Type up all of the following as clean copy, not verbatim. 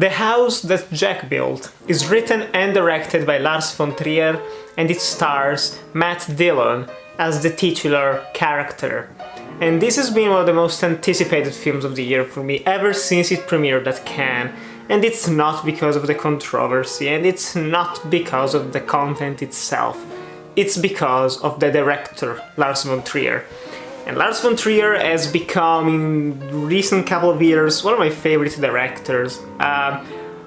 The House That Jack Built is written and directed by Lars von Trier, and it stars Matt Dillon as the titular character. And this has been one of the most anticipated films of the year for me ever since it premiered at Cannes. And it's not because of the controversy, and it's not because of the content itself. It's because of the director, Lars von Trier. And Lars von Trier has become, in recent couple of years, one of my favorite directors.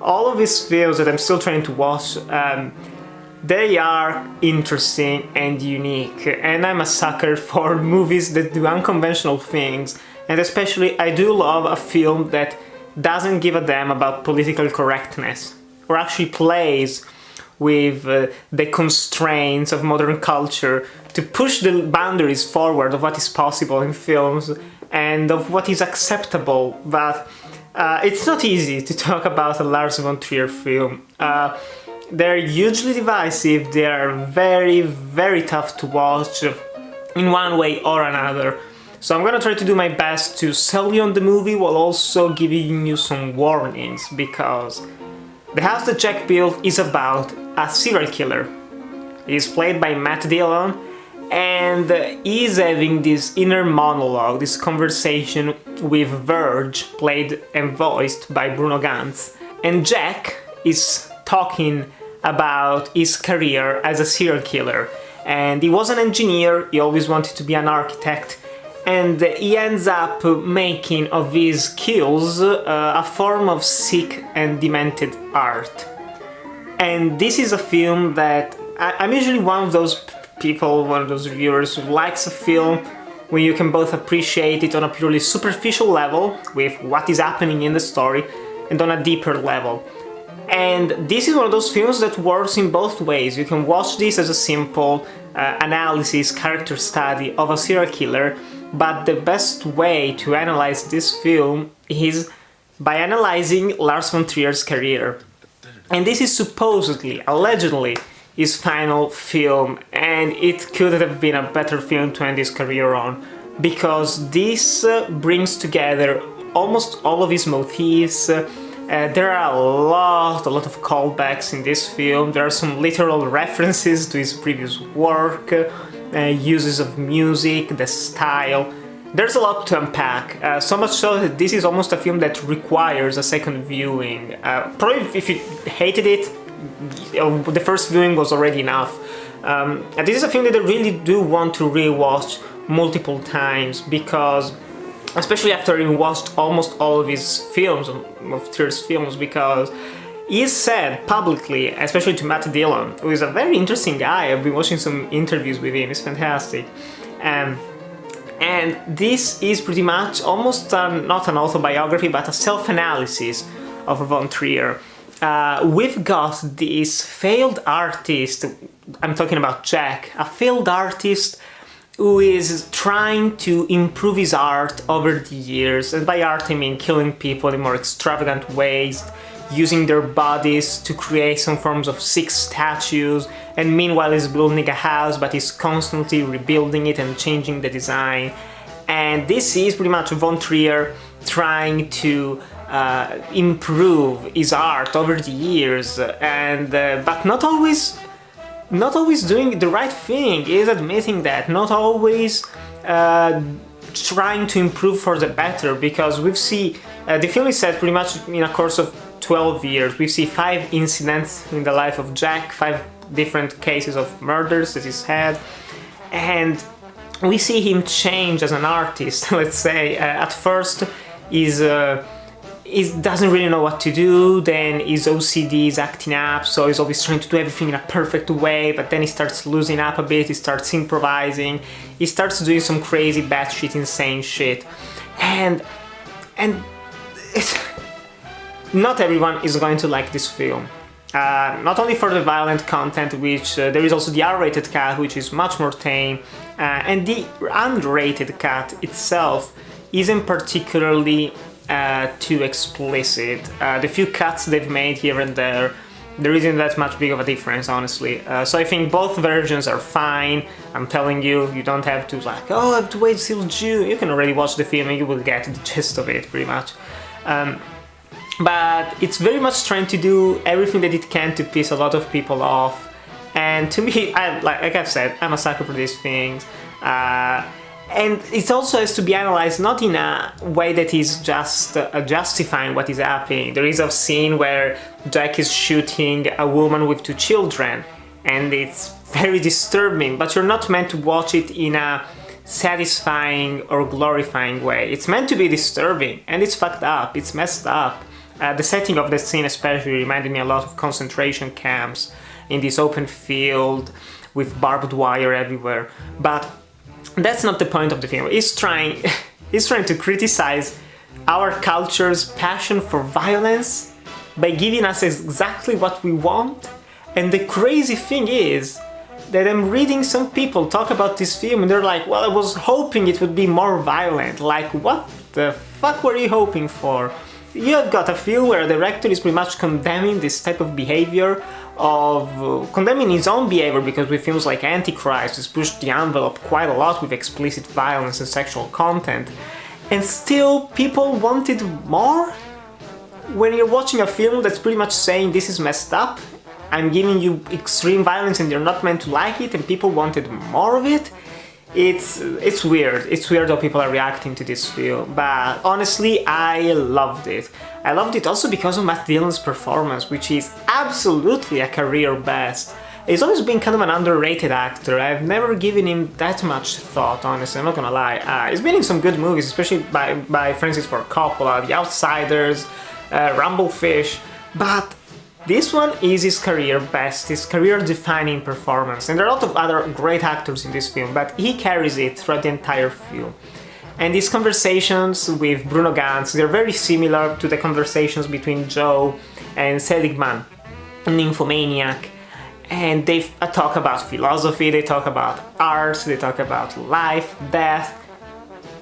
All of his films that I'm still trying to watch, they are interesting and unique. And I'm a sucker for movies that do unconventional things. And especially, I do love a film that doesn't give a damn about political correctness, or actually plays with the constraints of modern culture to push the boundaries forward of what is possible in films and of what is acceptable. But it's not easy to talk about a Lars von Trier film. They're hugely divisive, they are very, very tough to watch in one way or another. So I'm gonna try to do my best to sell you on the movie while also giving you some warnings, because The House That Jack Built is about a serial killer. He's played by Matt Dillon, and he's having this inner monologue, this conversation with Verge, played and voiced by Bruno Ganz. And Jack is talking about his career as a serial killer. And he was an engineer, he always wanted to be an architect, and he ends up making of his kills a form of sick and demented art. And this is a film that I'm usually one of those people, one of those reviewers who likes a film when you can both appreciate it on a purely superficial level, with what is happening in the story, and on a deeper level. And this is one of those films that works in both ways. You can watch this as a simple analysis, character study of a serial killer, but the best way to analyze this film is by analyzing Lars von Trier's career. And this is supposedly, allegedly, his final film, and it could have been a better film to end his career on, because this brings together almost all of his motifs. There are a lot of callbacks in this film. There are some literal references to his previous work, uses of music, the style. There's a lot to unpack, so much so that this is almost a film that requires a second viewing. Probably if you hated it, the first viewing was already enough. And this is a film that I really do want to rewatch multiple times, because especially after having watched almost all of his films, of Trier's films, because he said publicly, especially to Matt Dillon, who is a very interesting guy. I've been watching some interviews with him, he's fantastic. And this is pretty much almost not an autobiography, but a self-analysis of von Trier. We've got this failed artist, I'm talking about Jack, a failed artist who is trying to improve his art over the years, and by art I mean killing people in more extravagant ways, using their bodies to create some forms of sick statues, and meanwhile he's building a house, but he's constantly rebuilding it and changing the design. And this is pretty much von Trier trying to improve his art over the years, and but not always doing the right thing. He is admitting that, not always trying to improve for the better, because we see the film is set pretty much in a course of 12 years. We see 5 incidents in the life of Jack, 5 different cases of murders that he's had, and we see him change as an artist. Let's say at first he doesn't really know what to do, then his OCD is acting up, so he's always trying to do everything in a perfect way, but then he starts losing up a bit, he starts improvising, he starts doing some crazy batshit insane shit. And not everyone is going to like this film. Not only for the violent content, which there is also the R-rated cut, which is much more tame, and the unrated cut itself isn't particularly too explicit. The few cuts they've made here and there isn't that much big of a difference, honestly. So I think both versions are fine. I'm telling you, you don't have to like, oh, I have to wait till June. You can already watch the film and you will get the gist of it, pretty much. but it's very much trying to do everything that it can to piss a lot of people off. And to me, like I've said, I'm a sucker for these things. And it also has to be analyzed not in a way that is just justifying what is happening. There is a scene where Jack is shooting a woman with 2 children, and it's very disturbing, but you're not meant to watch it in a satisfying or glorifying way. It's meant to be disturbing, and it's fucked up, it's messed up. The setting of the scene especially reminded me a lot of concentration camps in this open field with barbed wire everywhere. But that's not the point of the film. He's trying to criticize our culture's passion for violence by giving us exactly what we want. And the crazy thing is that I'm reading some people talk about this film and they're like, well, I was hoping it would be more violent. Like, what the fuck were you hoping for? You have got a film where a director is pretty much condemning this type of behavior, of condemning his own behavior, because with films like Antichrist he's pushed the envelope quite a lot with explicit violence and sexual content, and still people wanted more? When you're watching a film that's pretty much saying this is messed up, I'm giving you extreme violence and you're not meant to like it, and people wanted more of it? It's weird. It's weird how people are reacting to this film, but honestly, I loved it. I loved it also because of Matt Dillon's performance, which is absolutely a career best. He's always been kind of an underrated actor. I've never given him that much thought, honestly, I'm not gonna lie. He's been in some good movies, especially by Francis Ford Coppola, The Outsiders, Rumblefish, but this one is his career best, his career-defining performance. And there are a lot of other great actors in this film, but he carries it throughout the entire film. And his conversations with Bruno Ganz, they're very similar to the conversations between Joe and Seligman in Nymphomaniac. And they talk about philosophy, they talk about art, they talk about life, death.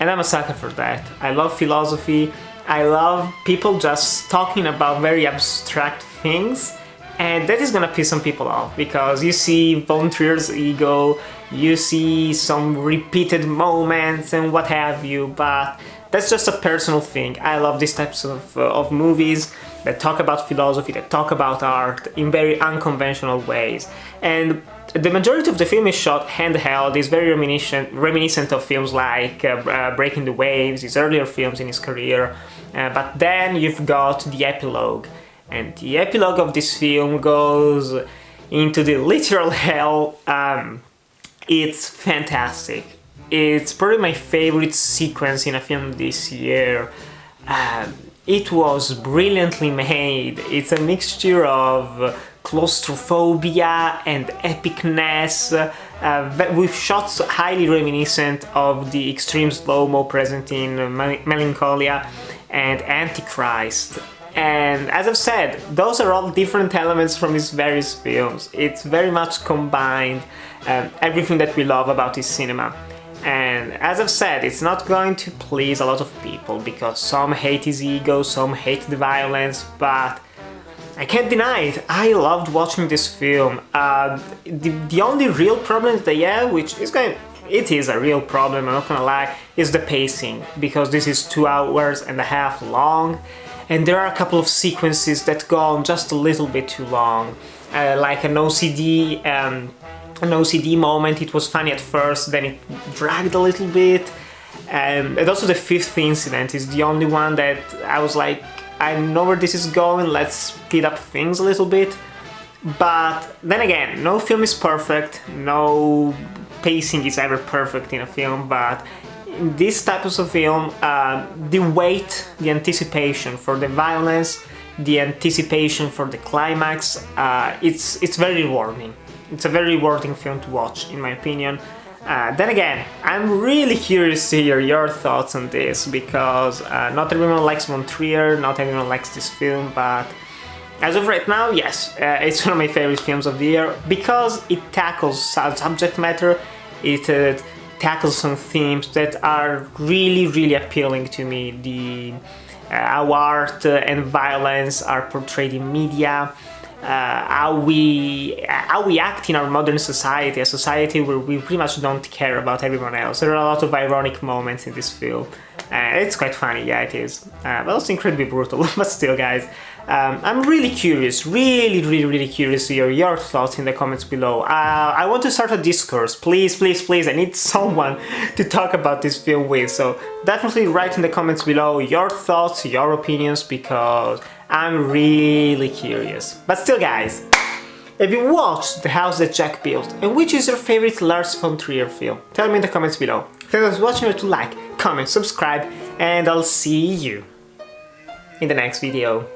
And I'm a sucker for that. I love philosophy. I love people just talking about very abstract things, and that is gonna piss some people off because you see von Trier's ego, you see some repeated moments and what have you, but that's just a personal thing. I love these types of movies that talk about philosophy, that talk about art in very unconventional ways. And the majority of the film is shot handheld, is very reminiscent of films like Breaking the Waves, his earlier films in his career. But then you've got the epilogue. And the epilogue of this film goes into the literal hell. It's fantastic. It's probably my favorite sequence in a film this year. It was brilliantly made. It's a mixture of claustrophobia and epicness, with shots highly reminiscent of the extreme slow-mo present in Melancholia and Antichrist. And as I've said, those are all different elements from his various films. It's very much combined everything that we love about his cinema. And as I've said, it's not going to please a lot of people because some hate his ego, some hate the violence, but I can't deny it. I loved watching this film. The only real problem that I have, it is a real problem, I'm not gonna lie, is the pacing, because this is 2 hours and a half long, and there are a couple of sequences that go on just a little bit too long, like an OCD moment. It was funny at first, then it dragged a little bit, and also the 5th incident is the only one that I was like, I know where this is going, let's speed up things a little bit. But then again, no film is perfect, no pacing is ever perfect in a film, but in this type of film, the weight, the anticipation for the violence, the anticipation for the climax, it's very rewarding. It's a very rewarding film to watch, in my opinion. Then again, I'm really curious to hear your thoughts on this, because not everyone likes von Trier, not everyone likes this film, but as of right now, yes, it's one of my favorite films of the year, because it tackles subject matter, it tackles some themes that are really, really appealing to me. How art and violence are portrayed in media, how we act in our modern society, a society where we pretty much don't care about everyone else. There are a lot of ironic moments in this film. It's quite funny, yeah, it is, but also incredibly brutal. But still, guys, I'm really curious, really curious to hear your thoughts in the comments below. I want to start a discourse, please, I need someone to talk about this film with, so definitely write in the comments below your thoughts, your opinions, because I'm really curious. But still, guys, have you watched The House That Jack Built, and which is your favorite Lars von Trier film? Tell me in the comments below. Thanks for watching, remember to like, comment, subscribe, and I'll see you in the next video.